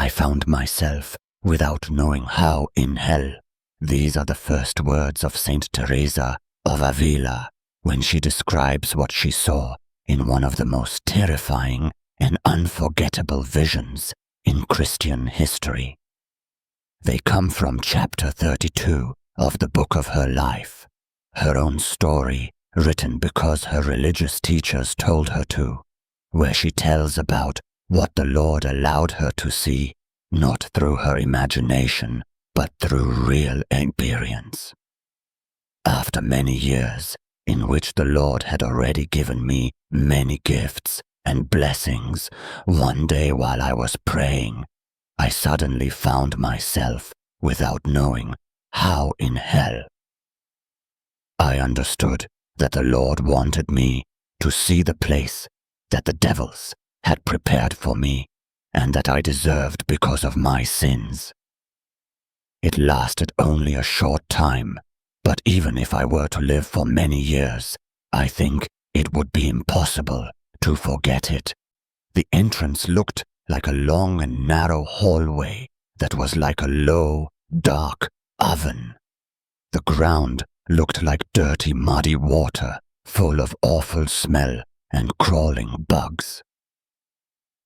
I found myself without knowing how in hell. These are the first words of Saint Teresa of Ávila when she describes what she saw in one of the most terrifying and unforgettable visions in Christian history. They come from chapter 32 of the book of her life, her own story written because her religious teachers told her to, where she tells about what the Lord allowed her to see, not through her imagination, but through real experience. After many years in which the Lord had already given me many gifts and blessings, one day while I was praying, I suddenly found myself without knowing how in hell. I understood that the Lord wanted me to see the place that the devils had prepared for me and that I deserved because of my sins. It lasted only a short time, but even if I were to live for many years, I think it would be impossible to forget it. The entrance looked like a long and narrow hallway that was like a low, dark oven. The ground looked like dirty, muddy water, full of awful smell and crawling bugs.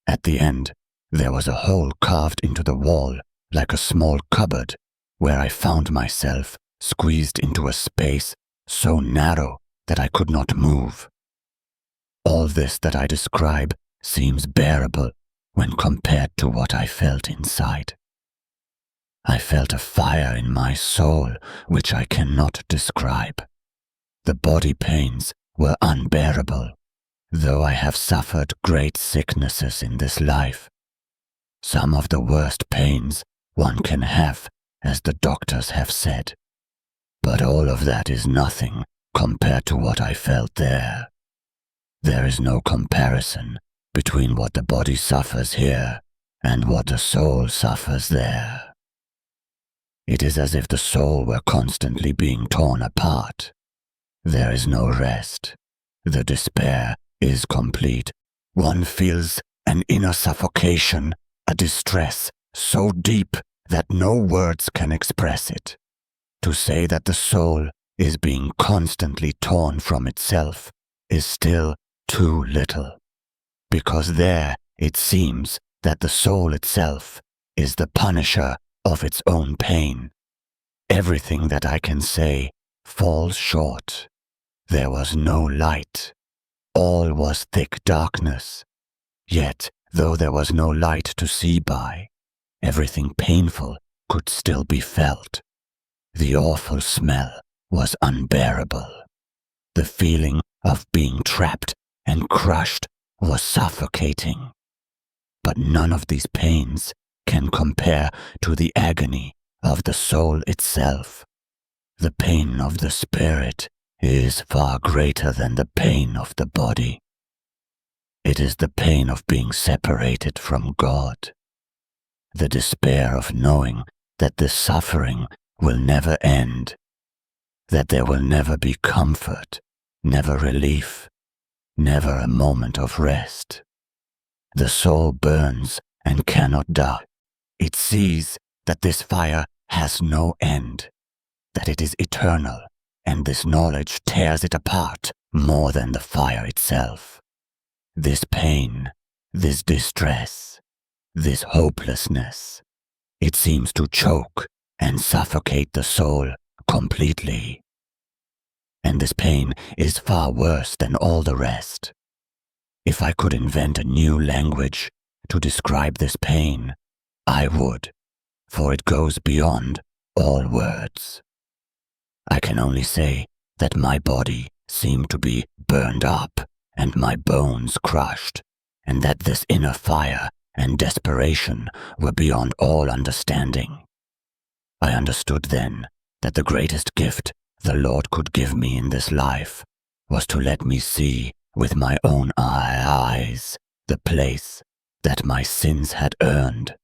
At the end, there was a hole carved into the wall like a small cupboard, where I found myself squeezed into a space so narrow that I could not move. All this that I describe seems bearable when compared to what I felt inside. I felt a fire in my soul which I cannot describe. The body pains were unbearable, though I have suffered great sicknesses in this life. Some of the worst pains one can have, as the doctors have said. But all of that is nothing compared to what I felt there. There is no comparison between what the body suffers here and what the soul suffers there. It is as if the soul were constantly being torn apart. There is no rest. The despair is complete. One feels an inner suffocation, a distress so deep that no words can express it. To say that the soul is being constantly torn from itself is still too little, because there it seems that the soul itself is the punisher of its own pain. Everything that I can say falls short. There was no light. All was thick darkness. Yet, though there was no light to see by, everything painful could still be felt. The awful smell was unbearable. The feeling of being trapped and crushed was suffocating. But none of these pains can compare to the agony of the soul itself. The pain of the spirit is far greater than the pain of the body. It is the pain of being separated from God, the despair of knowing that this suffering will never end, that there will never be comfort, never relief, never a moment of rest. The soul burns and cannot die. It sees that this fire has no end, that it is eternal, and this knowledge tears it apart more than the fire itself. This pain, this distress, this hopelessness, it seems to choke and suffocate the soul completely. And this pain is far worse than all the rest. If I could invent a new language to describe this pain, I would, for it goes beyond all words. I can only say that my body seemed to be burned up and my bones crushed, and that this inner fire and desperation were beyond all understanding. I understood then that the greatest gift the Lord could give me in this life was to let me see with my own eyes the place that my sins had earned.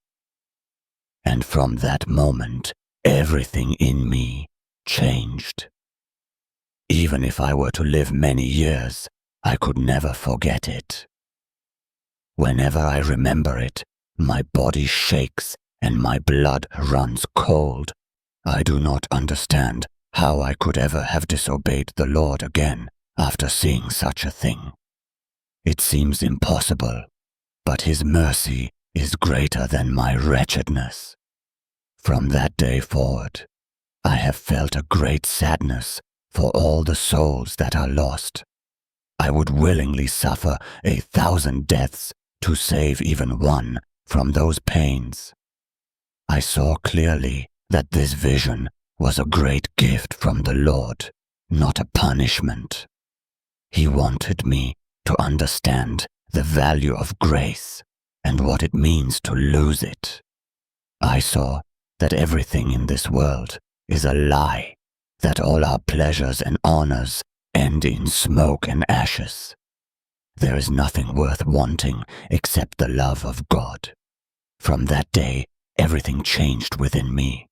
And from that moment, everything in me changed. Even if I were to live many years, I could never forget it. Whenever I remember it, My body shakes and my blood runs cold. I do not understand how I could ever have disobeyed the Lord again after seeing such a thing. It seems impossible, but His mercy is greater than my wretchedness. From that day forward, I have felt a great sadness for all the souls that are lost. I would willingly suffer 1,000 deaths to save even one from those pains. I saw clearly that this vision was a great gift from the Lord, not a punishment. He wanted me to understand the value of grace and what it means to lose it. I saw that everything in this world is a lie, that all our pleasures and honors end in smoke and ashes. There is nothing worth wanting except the love of God. From that day, everything changed within me.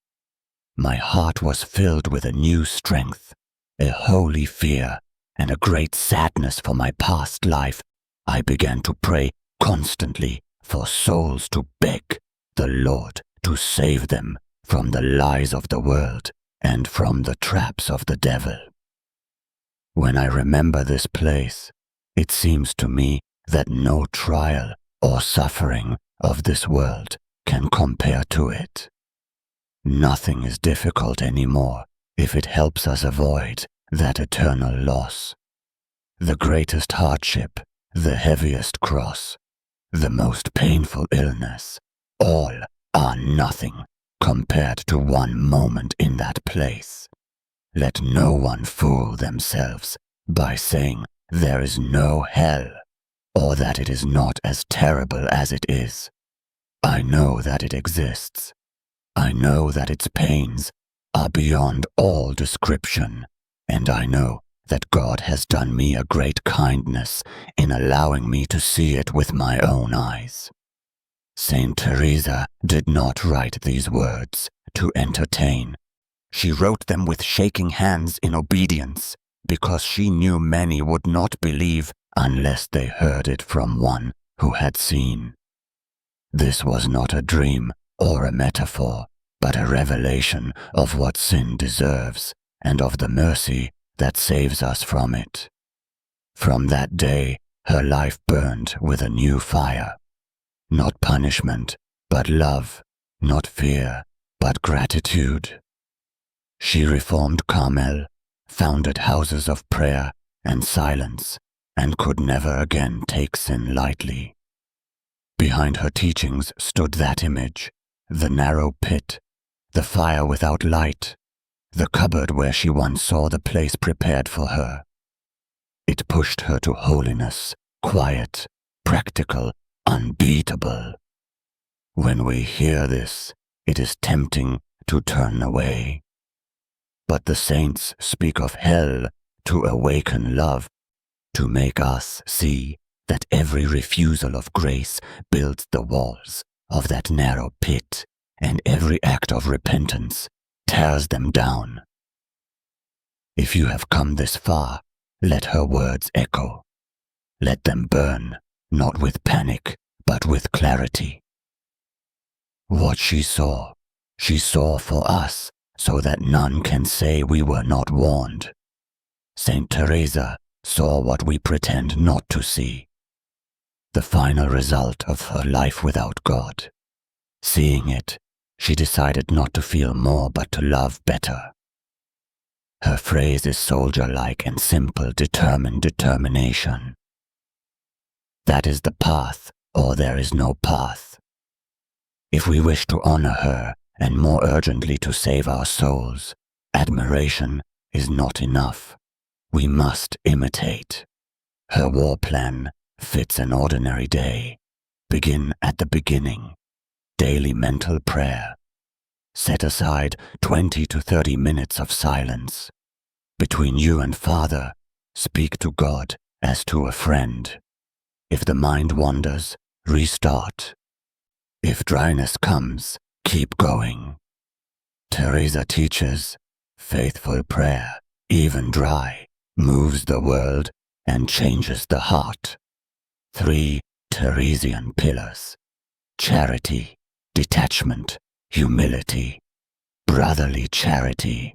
My heart was filled with a new strength, a holy fear, and a great sadness for my past life. I began to pray constantly for souls, to beg the Lord to save them from the lies of the world and from the traps of the devil. When I remember this place, it seems to me that no trial or suffering of this world can compare to it. Nothing is difficult anymore if it helps us avoid that eternal loss. The greatest hardship, the heaviest cross, the most painful illness, all are nothing compared to one moment in that place. Let no one fool themselves by saying there is no hell, or that it is not as terrible as it is. I know that it exists. I know that its pains are beyond all description, and I know that God has done me a great kindness in allowing me to see it with my own eyes. Saint Teresa did not write these words to entertain. She wrote them with shaking hands in obedience, because she knew many would not believe unless they heard it from one who had seen. This was not a dream or a metaphor, but a revelation of what sin deserves and of the mercy that saves us from it. From that day, her life burned with a new fire. Not punishment, but love, not fear, but gratitude. She reformed Carmel, founded houses of prayer and silence, and could never again take sin lightly. Behind her teachings stood that image, the narrow pit, the fire without light, the cupboard where she once saw the place prepared for her. It pushed her to holiness, quiet, practical, unbeatable. When we hear this, it is tempting to turn away. But the saints speak of hell to awaken love, to make us see that every refusal of grace builds the walls of that narrow pit, and every act of repentance tears them down. If you have come this far, let her words echo. Let them burn, not with panic, but with clarity. What she saw for us, so that none can say we were not warned. Saint Teresa saw what we pretend not to see. The final result of her life without God. Seeing it, she decided not to feel more but to love better. Her phrase is soldier-like and simple, determined determination. That is the path, or there is no path. If we wish to honor her, and more urgently to save our souls, admiration is not enough. We must imitate. Her war plan fits an ordinary day. Begin at the beginning. Daily mental prayer. Set aside 20 to 30 minutes of silence. Between you and Father, speak to God as to a friend. If the mind wanders, restart. If dryness comes, keep going. Teresa teaches, faithful prayer, even dry, moves the world and changes the heart. 3 Teresian pillars. charity, detachment, humility, brotherly charity.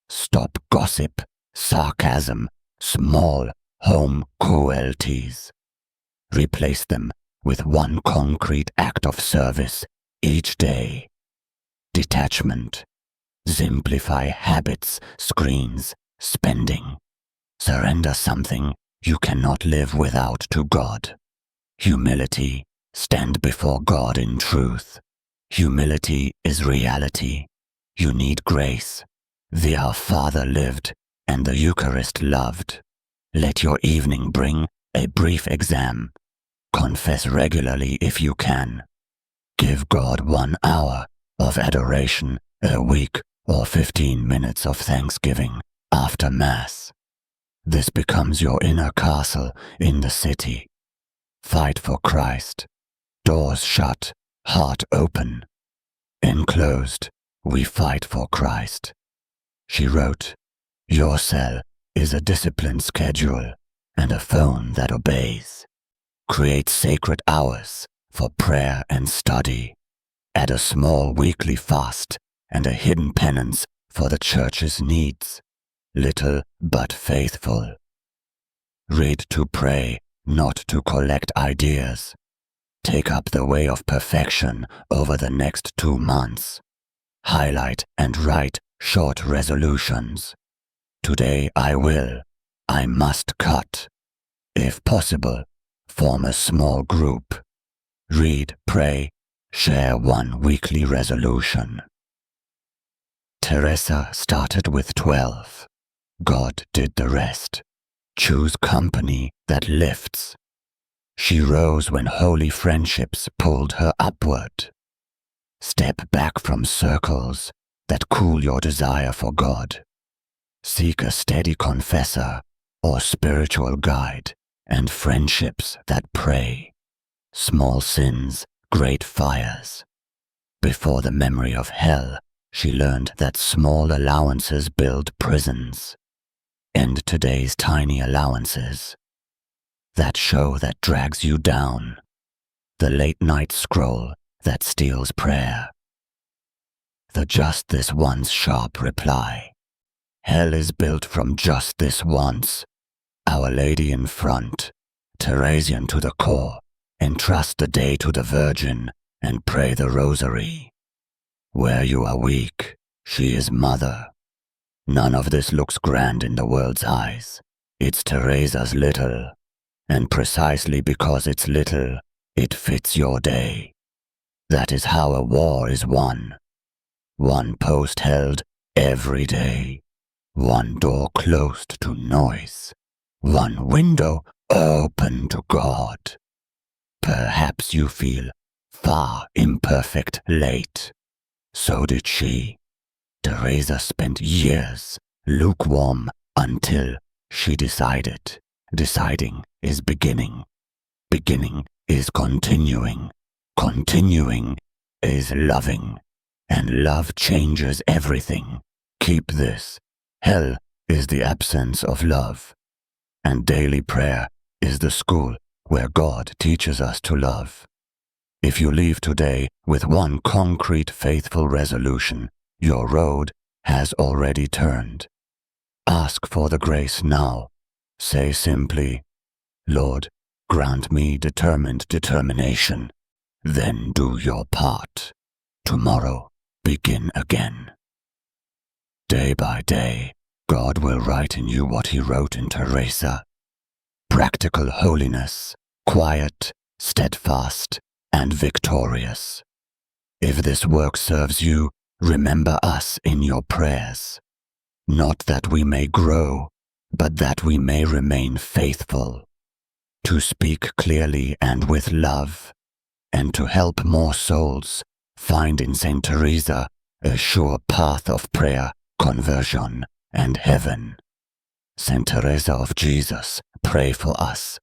Stop gossip, sarcasm, small home cruelties. Replace them with one concrete act of service each day. Detachment. Simplify habits, screens, spending. Surrender something you cannot live without to God. Humility. Stand before God in truth. Humility is reality. You need grace. The Our Father lived, and the Eucharist loved. Let your evening bring a brief exam. Confess regularly if you can. Give God 1 hour of adoration a week or 15 minutes of thanksgiving after Mass. This becomes your inner castle in the city. Fight for Christ. Doors shut, heart open. Enclosed, we fight for Christ. She wrote, your cell is a disciplined schedule and a phone that obeys. Create sacred hours for prayer and study. Add a small weekly fast and a hidden penance for the Church's needs. Little but faithful. Read to pray, not to collect ideas. Take up the way of perfection over the next 2 months. Highlight and write short resolutions. Today I must cut. If possible, form a small group. Read, pray, share one weekly resolution. Teresa started with 12. God did the rest. Choose company that lifts. She rose when holy friendships pulled her upward. Step back from circles that cool your desire for God. Seek a steady confessor or spiritual guide and friendships that pray. Small sins, great fires. Before the memory of hell, she learned that small allowances build prisons. End today's tiny allowances. That show that drags you down. The late-night scroll that steals prayer. The just this once sharp reply. Hell is built from just this once. Our Lady in front, Teresian to the core, entrust the day to the Virgin and pray the rosary. Where you are weak, she is mother. None of this looks grand in the world's eyes. It's Teresa's little, and precisely because it's little, it fits your day. That is how a war is won. One post held every day. One door closed to noise. One window open to God. Perhaps you feel far imperfect late. So did she. Teresa spent years lukewarm until she decided. Deciding is beginning. Beginning is continuing. Continuing is loving. And love changes everything. Keep this. Hell is the absence of love. And daily prayer is the school where God teaches us to love. If you leave today with one concrete faithful resolution, your road has already turned. Ask for the grace now. Say simply, Lord, grant me determined determination. Then do your part. Tomorrow, begin again. Day by day, God will write in you what he wrote in Teresa. Practical holiness, quiet, steadfast, and victorious. If this work serves you, remember us in your prayers. Not that we may grow, but that we may remain faithful. To speak clearly and with love, and to help more souls find in Saint Teresa a sure path of prayer, conversion, and heaven. Saint Teresa of Jesus, pray for us.